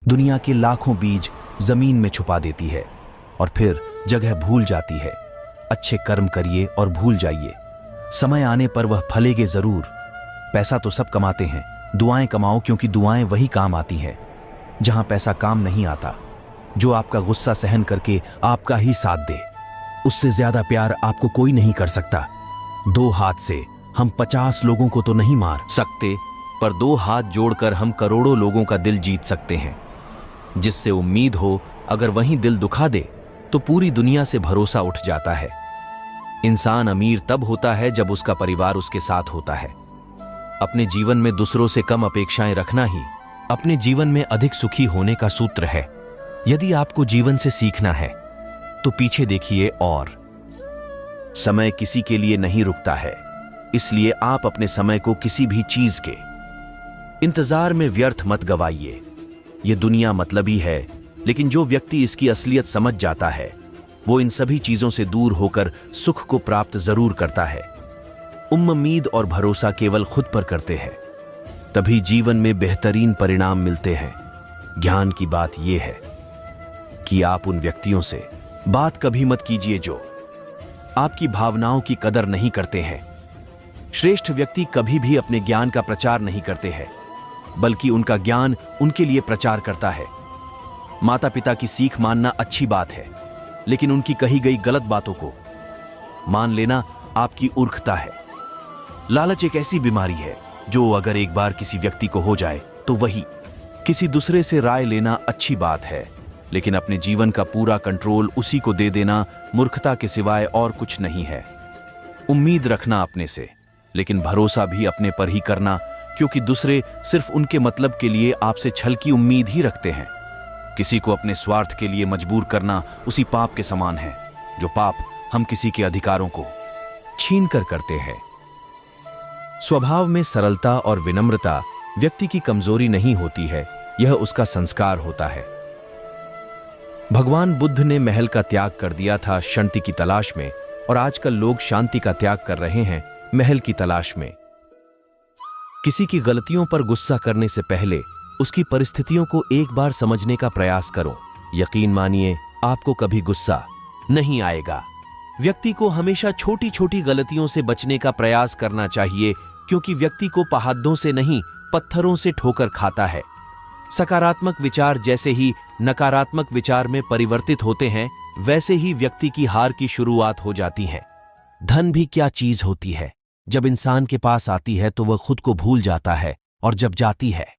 दुनिया के लाखों बीज जमीन में छुपा देती है और फिर जगह भूल जाती है। अच्छे कर्म करिए और भूल जाइए, समय आने पर वह फलेंगे जरूर। पैसा तो सब कमाते हैं, दुआएं कमाओ, क्योंकि दुआएं वही काम आती हैं जहां पैसा काम नहीं आता। जो आपका गुस्सा सहन करके आपका ही साथ दे, उससे ज्यादा प्यार आपको कोई नहीं कर सकता। 2 हाथ से हम 50 लोगों को तो नहीं मार सकते, पर 2 हाथ जोड़कर हम करोड़ों लोगों का दिल जीत सकते हैं। जिससे उम्मीद हो, अगर वहीं दिल दुखा दे तो पूरी दुनिया से भरोसा उठ जाता है। इंसान अमीर तब होता है जब उसका परिवार उसके साथ होता है। अपने जीवन में दूसरों से कम अपेक्षाएं रखना ही अपने जीवन में अधिक सुखी होने का सूत्र है। यदि आपको जीवन से सीखना है तो पीछे देखिए। और समय किसी के लिए नहीं रुकता है, इसलिए आप अपने समय को किसी भी चीज के इंतजार में व्यर्थ मत गवाइए। यह दुनिया मतलबी है, लेकिन जो व्यक्ति इसकी असलियत समझ जाता है वो इन सभी चीजों से दूर होकर सुख को प्राप्त जरूर करता है। उम्मीद और भरोसा केवल खुद पर करते हैं, तभी जीवन में बेहतरीन परिणाम मिलते हैं। ज्ञान की बात यह है कि आप उन व्यक्तियों से बात कभी मत कीजिए जो आपकी भावनाओं की कदर नहीं करते हैं। श्रेष्ठ व्यक्ति कभी भी अपने ज्ञान का प्रचार नहीं करते हैं, बल्कि उनका ज्ञान उनके लिए प्रचार करता है। माता पिता की सीख मानना अच्छी बात है, लेकिन उनकी कही गई गलत बातों को मान लेना आपकी मूर्खता है। लालच एक ऐसी बीमारी है जो अगर एक बार किसी व्यक्ति को हो जाए तो वही किसी दूसरे से राय लेना अच्छी बात है, लेकिन अपने जीवन का पूरा कंट्रोल उसी को दे देना मूर्खता के सिवाय और कुछ नहीं है। उम्मीद रखना अपने से, लेकिन भरोसा भी अपने पर ही करना, क्योंकि दूसरे सिर्फ उनके मतलब के लिए आपसे छल की उम्मीद ही रखते हैं। किसी को अपने स्वार्थ के लिए मजबूर करना उसी पाप के समान है जो पाप हम किसी के अधिकारों को छीन कर करते हैं। स्वभाव में सरलता और विनम्रता व्यक्ति की कमजोरी नहीं होती है, यह उसका संस्कार होता है। भगवान बुद्ध ने महल का त्याग कर दिया था शांति की तलाश में, और आजकल लोग शांति का त्याग कर रहे हैं महल की तलाश में। किसी की गलतियों पर गुस्सा करने से पहले उसकी परिस्थितियों को एक बार समझने का प्रयास करो। यकीन मानिए, आपको कभी गुस्सा नहीं आएगा। व्यक्ति को हमेशा छोटी छोटी गलतियों से बचने का प्रयास करना चाहिए, क्योंकि व्यक्ति को पहाड़ों से नहीं पत्थरों से ठोकर खाता है। सकारात्मक विचार जैसे ही नकारात्मक विचार में परिवर्तित होते हैं, वैसे ही व्यक्ति की हार की शुरुआत हो जाती है। धन भी क्या चीज होती है, जब इंसान के पास आती है तो वह खुद को भूल जाता है, और जब जाती है